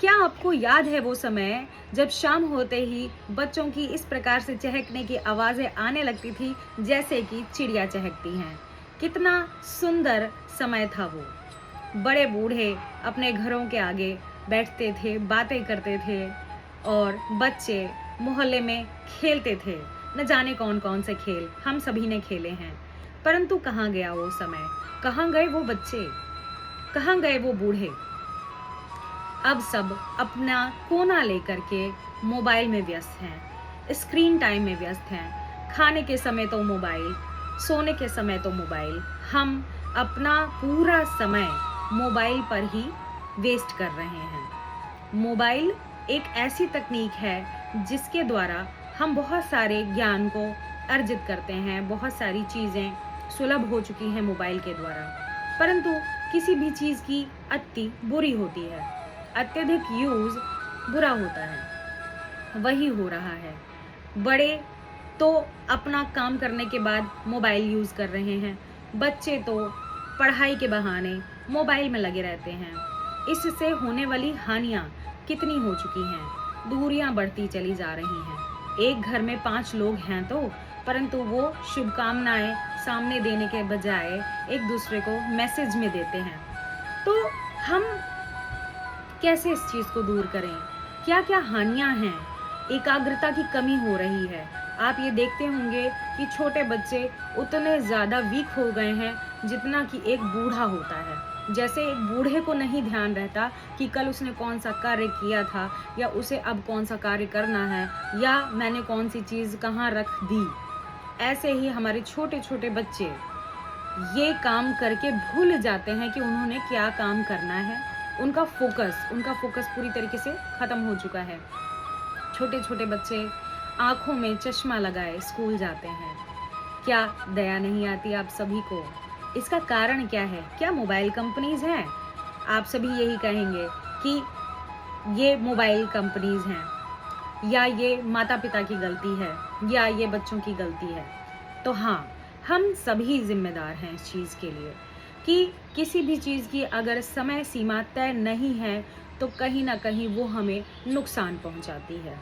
क्या आपको याद है वो समय जब शाम होते ही बच्चों की इस प्रकार से चहकने की आवाज़ें आने लगती थी जैसे कि चिड़िया चहकती हैं। कितना सुंदर समय था वो। बड़े बूढ़े अपने घरों के आगे बैठते थे, बातें करते थे और बच्चे मोहल्ले में खेलते थे। न जाने कौन-कौन से खेल हम सभी ने खेले हैं। परंतु कहाँ गया वो समय? कहाँ गए वो बच्चे? कहाँ गए वो बूढ़े? अब सब अपना कोना लेकर के मोबाइल में व्यस्त हैं, स्क्रीन टाइम में व्यस्त हैं। खाने के समय तो मोबाइल, सोने के समय तो मोबाइल। हम अपना पूरा समय मोबाइल पर ही वेस्ट कर रहे हैं। मोबाइल एक ऐसी तकनीक है जिसके द्वारा हम बहुत सारे ज्ञान को अर्जित करते हैं। बहुत सारी चीज़ें सुलभ हो चुकी हैं मोबाइल के द्वारा। परंतु किसी भी चीज़ की अति बुरी होती है। अत्यधिक यूज़ बुरा होता है, वही हो रहा है। बड़े तो अपना काम करने के बाद मोबाइल यूज़ कर रहे हैं, बच्चे तो पढ़ाई के बहाने मोबाइल में लगे रहते हैं। इससे होने वाली हानियाँ कितनी हो चुकी हैं, दूरियाँ बढ़ती चली जा रही हैं। एक घर में 5 लोग हैं तो परंतु वो शुभकामनाएं सामने देने के बजाय एक दूसरे को मैसेज में देते हैं। तो हम कैसे इस चीज़ को दूर करें? क्या-क्या हानियाँ हैं? एकाग्रता की कमी हो रही है। आप ये देखते होंगे कि छोटे बच्चे उतने ज़्यादा वीक हो गए हैं जितना कि एक बूढ़ा होता है। जैसे एक बूढ़े को नहीं ध्यान रहता कि कल उसने कौन-सा कार्य किया था या उसे अब कौन-सा कार्य करना है या मैंने कौन-सी चीज़ कहाँ रख दी। ऐसे ही हमारे छोटे-छोटे बच्चे ये काम करके भूल जाते हैं कि उन्होंने क्या काम करना है। उनका फोकस पूरी तरीके से ख़त्म हो चुका है। छोटे-छोटे बच्चे आँखों में चश्मा लगाए स्कूल जाते हैं। क्या दया नहीं आती आप सभी को? इसका कारण क्या है? क्या मोबाइल कंपनीज़ हैं? आप सभी यही कहेंगे कि ये मोबाइल कंपनीज़ हैं या ये माता-पिता की गलती है या ये बच्चों की गलती है। तो हाँ, हम सभी ज़िम्मेदार हैं इस चीज़ के लिए कि किसी भी चीज़ की अगर समय सीमा तय नहीं है तो कहीं न कहीं वो हमें नुकसान पहुंचाती है।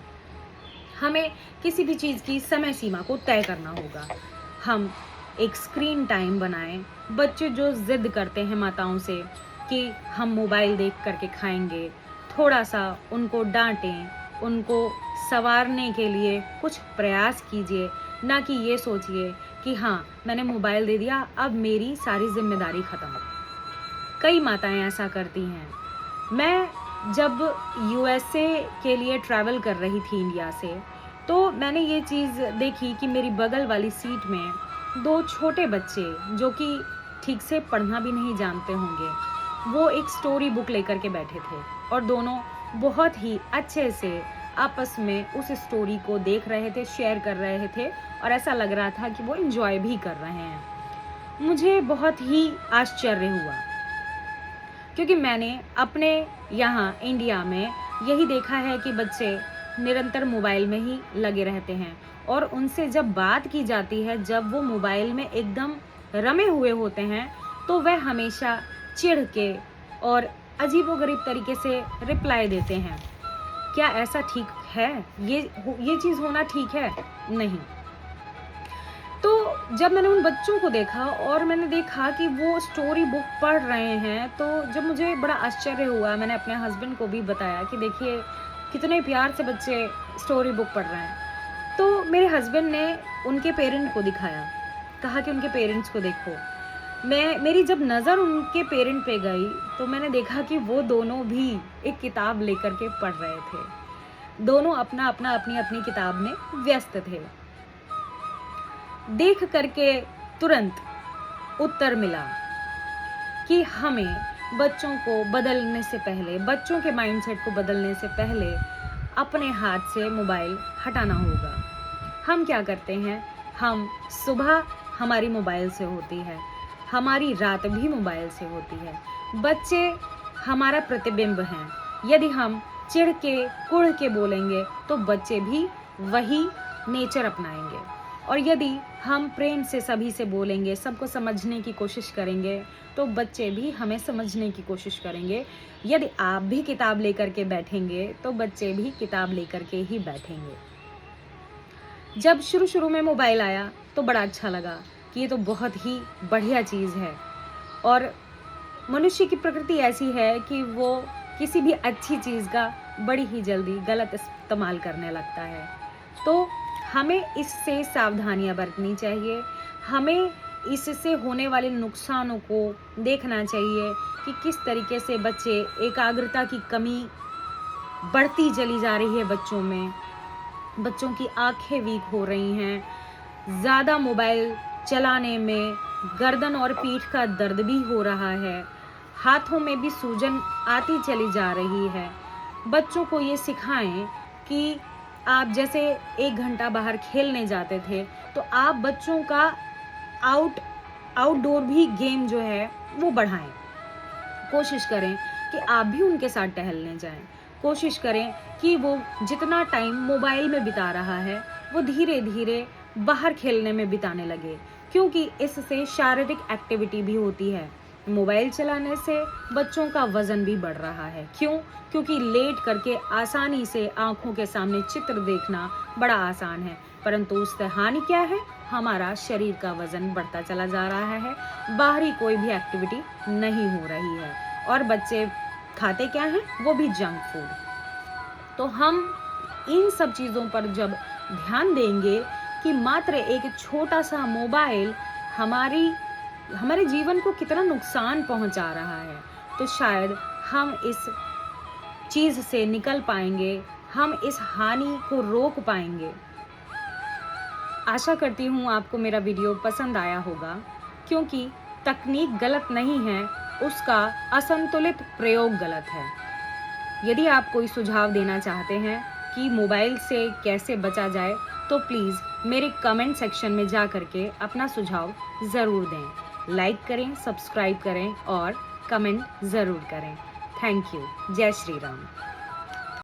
हमें किसी भी चीज़ की समय सीमा को तय करना होगा। हम एक स्क्रीन टाइम बनाएं। बच्चे जो ज़िद करते हैं माताओं से कि हम मोबाइल देख कर के खाएंगे, थोड़ा-सा उनको डांटें, उनको सँवारने के लिए कुछ प्रयास कीजिए, ना कि ये सोचिए कि हाँ, मैंने मोबाइल दे दिया, अब मेरी सारी ज़िम्मेदारी ख़त्म। कई माताएँ ऐसा करती हैं। मैं जब यूएसए के लिए ट्रैवल कर रही थी इंडिया से, तो मैंने ये चीज़ देखी कि मेरी बगल वाली सीट में 2 छोटे बच्चे जो कि ठीक से पढ़ना भी नहीं जानते होंगे, वो एक स्टोरी बुक लेकर के बैठे थे और दोनों बहुत ही अच्छे से आपस में उस स्टोरी को देख रहे थे, शेयर कर रहे थे और ऐसा लग रहा था कि वो एन्जॉय भी कर रहे हैं। मुझे बहुत ही आश्चर्य हुआ क्योंकि मैंने अपने यहाँ इंडिया में यही देखा है कि बच्चे निरंतर मोबाइल में ही लगे रहते हैं और उनसे जब बात की जाती है, जब वो मोबाइल में एकदम रमे हुए होते हैं, तो वह हमेशा चिढ़ के और अजीबोगरीब तरीके से रिप्लाई देते हैं। क्या ऐसा ठीक है? ये चीज़ होना ठीक है? नहीं। तो जब मैंने उन बच्चों को देखा और मैंने देखा कि वो स्टोरी बुक पढ़ रहे हैं, तो जब मुझे बड़ा आश्चर्य हुआ, मैंने अपने हस्बैंड को भी बताया कि देखिए कितने प्यार से बच्चे स्टोरी बुक पढ़ रहे हैं। तो मेरे हस्बैंड ने उनके पेरेंट को दिखाया, कहा कि उनके पेरेंट्स को देखो। मेरी जब नज़र उनके पेरेंट पे गई, तो मैंने देखा कि वो दोनों भी एक किताब लेकर के पढ़ रहे थे। दोनों अपना-अपना, अपनी-अपनी किताब में व्यस्त थे। देख करके तुरंत उत्तर मिला कि हमें बच्चों को बदलने से पहले, बच्चों के माइंडसेट को बदलने से पहले अपने हाथ से मोबाइल हटाना होगा। हम क्या करते हैं? हम सुबह हमारी मोबाइल से होती है, हमारी रात भी मोबाइल से होती है। बच्चे हमारा प्रतिबिंब हैं। यदि हम चिढ़ के, कुढ़ के बोलेंगे तो बच्चे भी वही नेचर अपनाएंगे। और यदि हम प्रेम से सभी से बोलेंगे, सबको समझने की कोशिश करेंगे, तो बच्चे भी हमें समझने की कोशिश करेंगे। यदि आप भी किताब लेकर के बैठेंगे, तो बच्चे भी किताब लेकर के ही बैठेंगे। जब शुरू में मोबाइल आया तो बड़ा अच्छा लगा कि ये तो बहुत ही बढ़िया चीज़ है, और मनुष्य की प्रकृति ऐसी है कि वो किसी भी अच्छी चीज़ का बड़ी ही जल्दी गलत इस्तेमाल करने लगता है। तो हमें इससे सावधानियां बरतनी चाहिए। हमें इससे होने वाले नुकसानों को देखना चाहिए कि किस तरीके से बच्चे एकाग्रता की कमी बढ़ती चली जा रही है बच्चों में। बच्चों की आंखें वीक हो रही हैं, ज़्यादा मोबाइल चलाने में गर्दन और पीठ का दर्द भी हो रहा है, हाथों में भी सूजन आती चली जा रही है। बच्चों को ये सिखाएं कि आप जैसे 1 घंटा बाहर खेलने जाते थे, तो आप बच्चों का आउटडोर भी गेम जो है वो बढ़ाएं। कोशिश करें कि आप भी उनके साथ टहलने जाएं। कोशिश करें कि वो जितना टाइम मोबाइल में बिता रहा है, वो धीरे धीरे बाहर खेलने में बिताने लगे, क्योंकि इससे शारीरिक एक्टिविटी भी होती है। मोबाइल चलाने से बच्चों का वजन भी बढ़ रहा है। क्यों? क्योंकि लेट करके आसानी से आंखों के सामने चित्र देखना बड़ा आसान है, परंतु उससे हानि क्या है? हमारा शरीर का वजन बढ़ता चला जा रहा है, बाहरी कोई भी एक्टिविटी नहीं हो रही है, और बच्चे खाते क्या हैं? वो भी जंक फूड। तो हम इन सब चीज़ों पर जब ध्यान देंगे कि मात्र एक छोटा सा मोबाइल हमारे जीवन को कितना नुकसान पहुंचा रहा है, तो शायद हम इस चीज़ से निकल पाएंगे, हम इस हानि को रोक पाएंगे। आशा करती हूँ आपको मेरा वीडियो पसंद आया होगा, क्योंकि तकनीक गलत नहीं है, उसका असंतुलित प्रयोग गलत है। यदि आप कोई सुझाव देना चाहते हैं कि मोबाइल से कैसे बचा जाए, तो प्लीज़ मेरे कमेंट सेक्शन में जा करके अपना सुझाव ज़रूर दें। लाइक करें, सब्सक्राइब करें और कमेंट ज़रूर करें। Thank you. जय श्री राम।